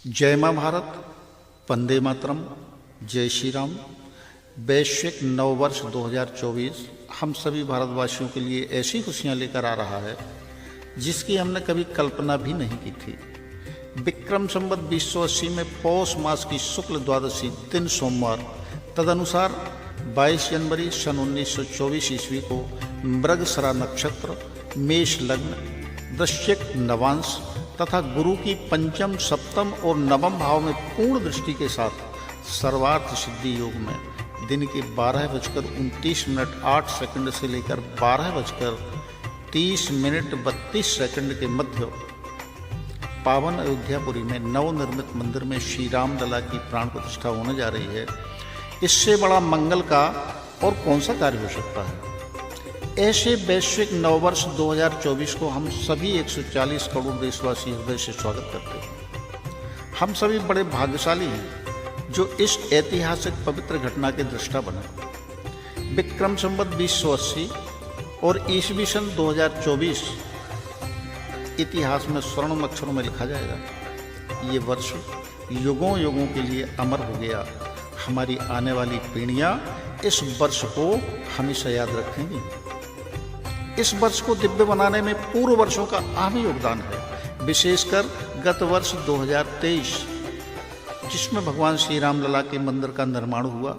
जय माँ भारत, वंदे मातरम, जय श्री राम। वैश्विक नववर्ष 2024 हम सभी भारतवासियों के लिए ऐसी खुशियाँ लेकर आ रहा है जिसकी हमने कभी कल्पना भी नहीं की थी। विक्रम संवत 2080 में पौष मास की शुक्ल द्वादशी दिन सोमवार, तदनुसार 22 जनवरी सन 1924 ईस्वी को मृगशिरा नक्षत्र, मेष लग्न, वृश्चिक नवांश तथा गुरु की पंचम, सप्तम और नवम भाव में पूर्ण दृष्टि के साथ सर्वार्थ सिद्धि योग में दिन के 12:29:08 से लेकर 12:30:32 के मध्य पावन अयोध्यापुरी में नवनिर्मित मंदिर में श्री राम लला की प्राण प्रतिष्ठा होने जा रही है। इससे बड़ा मंगल का और कौन सा कार्य हो सकता है। ऐसे वैश्विक नववर्ष 2024 को हम सभी 140 करोड़ देशवासी हृदय से स्वागत करते हैं। हम सभी बड़े भाग्यशाली हैं जो इस ऐतिहासिक पवित्र घटना के दृष्टा बने। विक्रम संवत 2080 और ईस्वी सन 2024 इतिहास में स्वर्ण अक्षरों में लिखा जाएगा। ये वर्ष युगों युगों के लिए अमर हो गया। हमारी आने वाली पीढ़ियां इस वर्ष को हमेशा याद रखेंगी। इस वर्ष को दिव्य बनाने में पूर्व वर्षों का अहम योगदान है, विशेषकर गत वर्ष 2023 जिसमें भगवान श्री राम लला के मंदिर का निर्माण हुआ।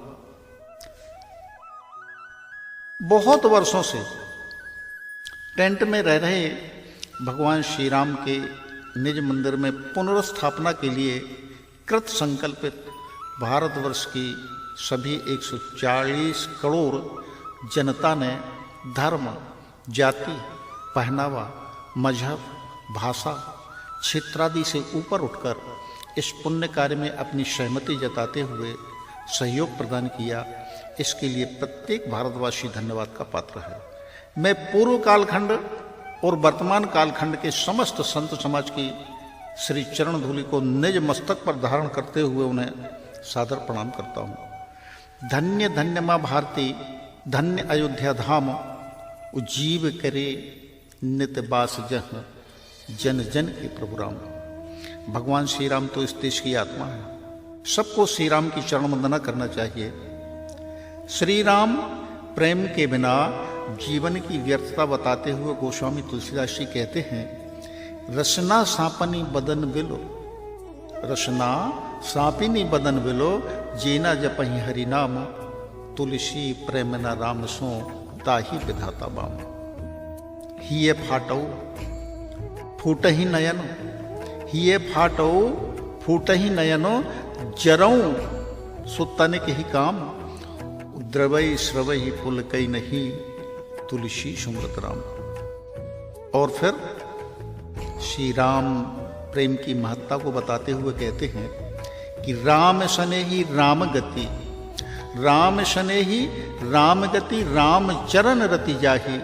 बहुत वर्षों से टेंट में रह रहे भगवान श्री राम के निज मंदिर में पुनर्स्थापना के लिए कृत संकल्पित भारतवर्ष की सभी 140 करोड़ जनता ने धर्म, जाति, पहनावा, मजहब, भाषा, क्षेत्रादि से ऊपर उठकर इस पुण्य कार्य में अपनी सहमति जताते हुए सहयोग प्रदान किया। इसके लिए प्रत्येक भारतवासी धन्यवाद का पात्र है। मैं पूर्व कालखंड और वर्तमान कालखंड के समस्त संत समाज की श्री चरण धूलि को निज मस्तक पर धारण करते हुए उन्हें सादर प्रणाम करता हूँ। धन्य धन्य माँ भारती, धन्य अयोध्या धाम, उजीव करे नित बास जह, जन जन के प्रभु राम। भगवान श्री राम तो इस देश की आत्मा है। सबको श्री राम की चरण वंदना करना चाहिए। श्री राम प्रेम के बिना जीवन की व्यर्थता बताते हुए गोस्वामी तुलसीदास जी कहते हैं, रसना सापनी बदन बिलो, रसना सापिनी बदन बिलो, जेना जपहि हरि नाम, तुलसी प्रेम न राम सो, ताही विधाता बाम। हिये फाटो फूटहि नयन, हिये फाटो फूटहि नयनो, जरऊ सुतनिक ही काम, द्रवई स्रवई फुल कई नहीं, तुलसी सुमृत राम। और फिर श्री राम प्रेम की महत्ता को बताते हुए कहते हैं कि राम सने ही राम गति, राम शने ही राम गति, राम चरण रति जाही,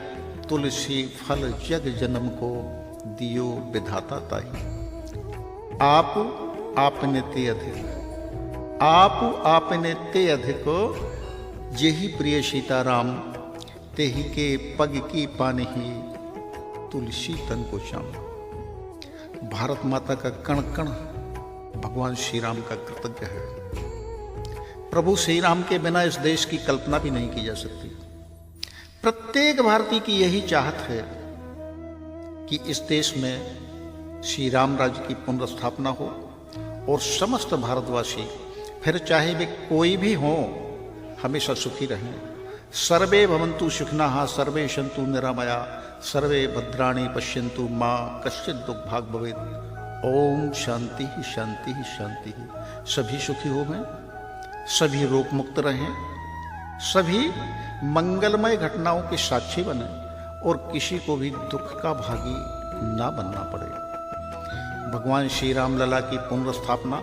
तुलसी फल जग जन्म को दियो विधाता ताही। आप आपने ते अधिक, आप आपने ते अधिक, जेहि प्रिय सीताराम, तेहि के पग की पाने ही, तुलसी तन को श्याम। भारत माता का कण कण भगवान श्री राम का कृतज्ञ है। प्रभु श्री राम के बिना इस देश की कल्पना भी नहीं की जा सकती। प्रत्येक भारतीय की यही चाहत है कि इस देश में श्री राम राज्य की पुनर्स्थापना हो और समस्त भारतवासी, फिर चाहे वे कोई भी हो, हमेशा सुखी रहें। सर्वे भवन्तु सुखिनः, सर्वे सन्तु निरामया, सर्वे भद्राणि पश्यन्तु मां कश्चित् दुर्भाग् भवेत्। ओम शांति ही शांति ही शांति ही। सभी सुखी हो गए, सभी रोग मुक्त रहें, सभी मंगलमय घटनाओं के साक्षी बने और किसी को भी दुख का भागी ना बनना पड़े। भगवान श्री राम लला की पुनर्स्थापना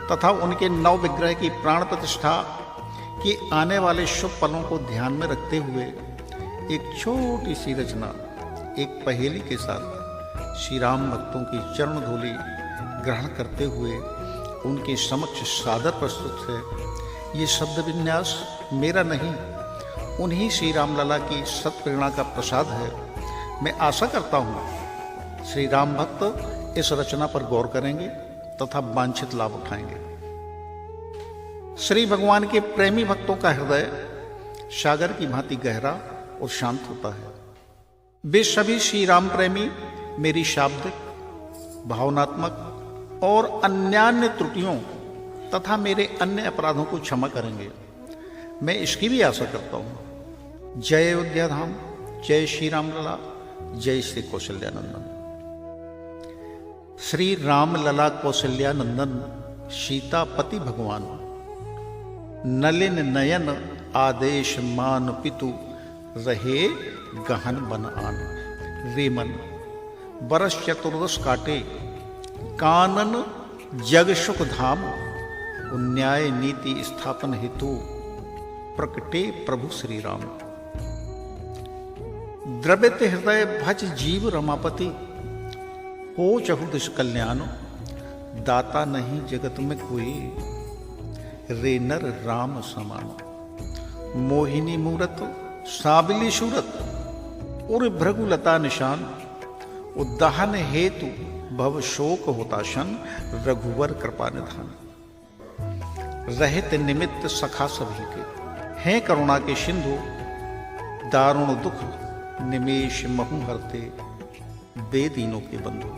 तथा उनके नव विग्रह की प्राण प्रतिष्ठा की आने वाले शुभ पलों को ध्यान में रखते हुए एक छोटी सी रचना, एक पहेली के साथ श्री राम भक्तों की चरण धूलि ग्रहण करते हुए उनके समक्ष सादर प्रस्तुत है। ये शब्द विन्यास मेरा नहीं, उन्हीं श्री राम लला की सत्प्रेरणा का प्रसाद है। मैं आशा करता हूँ श्री राम भक्त इस रचना पर गौर करेंगे तथा वांछित लाभ उठाएंगे। श्री भगवान के प्रेमी भक्तों का हृदय सागर की भांति गहरा और शांत होता है। वे सभी श्री राम प्रेमी मेरी शाब्दिक, भावनात्मक और अन्यान्य त्रुटियों तथा मेरे अन्य अपराधों को क्षमा करेंगे। मैं इसकी भी आशा करता हूं। जय अयोध्या धाम, जय श्री राम लला, जय श्री कौशल्यानंदन। श्री राम लला कौशल्यानंदन सीतापति भगवान, नलिन नयन आदेश मान पितु, रहे गहन बन आन। रेमन बरस चतुर्दश काटे, कानन जग सुख धाम, न्याय नीति स्थापन हेतु, प्रकटे प्रभु श्री राम। द्रवित हृदय भज जीव रमापति, हो चहु दिश कल्याण, दाता नहीं जगत में कोई, रे नर राम समान। मोहिनी मूरत साबिली सूरत, उर भृगुलता निशान, उद्दाहन हेतु भव शोक होता शन, रघुवर कृपा निधान। रहित निमित्त सखा सभी के, हैं करुणा के सिंधु, दारुण दुख निमेष महु हरते, बेदीनों के बंधु।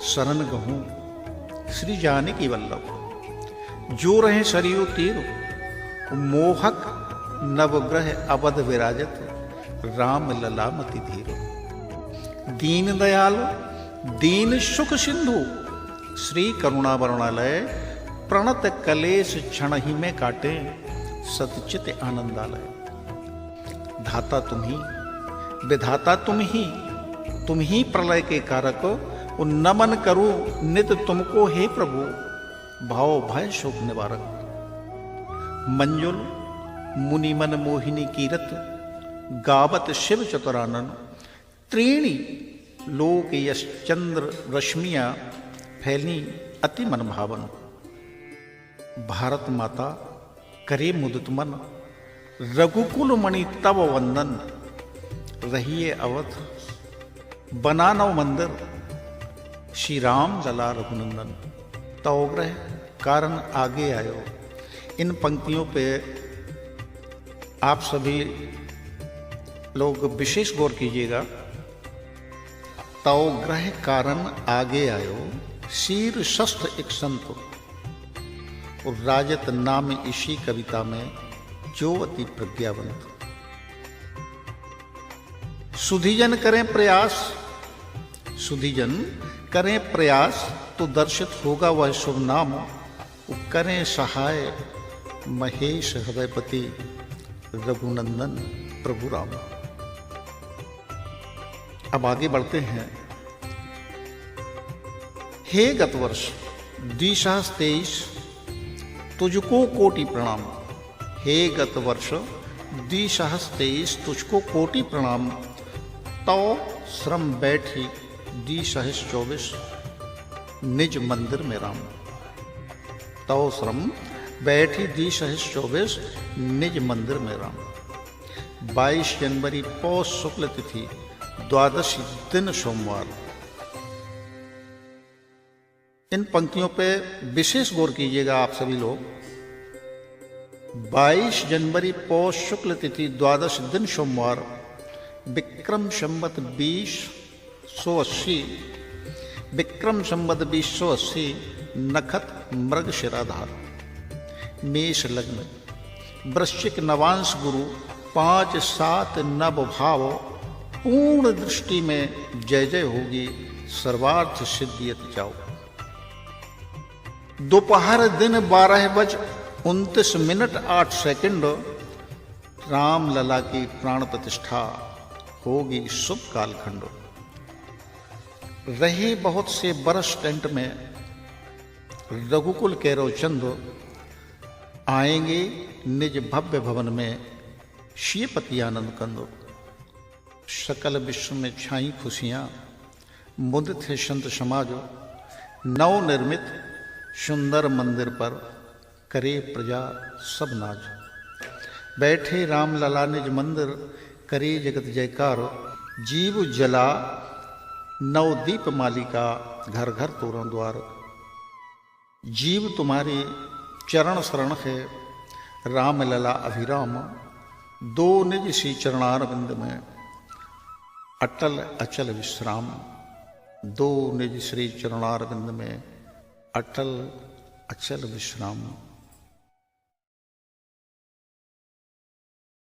शरण गहूं श्री जानकी वल्लभ, जो रहे सरयू तीर, मोहक नवग्रह अवध विराजत, राम ललामति धीर। दीन दयाल दीन सुख सिंधु, श्री करुणा वरुणालय, प्रणत कलेश क्षण ही में काटे, सतचित आनंदालय। धाता तुम ही, विधाता तुम ही प्रलय के कारक, नमन करूं नित तुमको हे प्रभु, भाव भय शोक निवारक। मंजुल मुनि मन मोहिनी कीरत, गावत शिव चतुरानन, त्रीणी लोक यश चंद्र रश्मियां, फैली अति मन भावन। भारत माता करे मुदित मन, रघुकुल मणि तव वंदन, रहिए अवध बना नव मंदिर, श्री राम लला रघुनंदन। तवग्रह कारण आगे आयो। इन पंक्तियों पे आप सभी लोग विशेष गौर कीजिएगा। तवग्रह कारण आगे आयो, शीर शस्त्र एक संत, और राजत नाम इसी कविता में जो अति प्रज्ञावंत। सुधीजन करें प्रयास, सुधीजन करें प्रयास, तो दर्शित होगा वह शुभ नाम। करें सहाय महेश हृदयपति, रघुनंदन प्रभु राम। अब आगे बढ़ते हैं। हे गत वर्ष 2023, तुझको कोटि प्रणाम। हे गत वर्ष 2023, तुझको कोटि प्रणाम। तो श्रम बैठी 2024, निज मंदिर में राम। तो श्रम बैठी 2024, निज मंदिर में राम। 22 जनवरी पौष शुक्ल तिथि, द्वादशी दिन सोमवार। इन पंक्तियों पे विशेष गौर कीजिएगा आप सभी लोग। 22 जनवरी पौष शुक्ल तिथि, द्वादश दिन सोमवार, विक्रम संवत 2080, विक्रम संवत 2080, नखत मृग शिराधार। मेष लग्न, वृश्चिक नवांश गुरु, 5-7 नव भाव, पूर्ण दृष्टि में जय जय होगी, सर्वार्थ सिद्धियत जाओ। दोपहर दिन 12:29 राम लला की प्राण प्रतिष्ठा होगी शुभ कालखंड। रहे बहुत से बरस टेंट में, रघुकुल कैरव चंद आएंगे निज भव्य भवन में, श्रीपति आनंद कंद। सकल विश्व में छाई खुशियां, मुदित है संत समाज, नव निर्मित सुंदर मंदिर पर करे प्रजा सब नाज। बैठे राम लला निज मंदिर, करे जगत जयकार, जीव जला नवदीप मालिका, घर घर तोरण द्वार। जीव तुम्हारे चरण शरण है, राम लला अभिराम। दो निज श्री चरणारविंद में, अटल अचल विश्राम। दो निज श्री चरणारविंद में, अटल अचल विश्राम।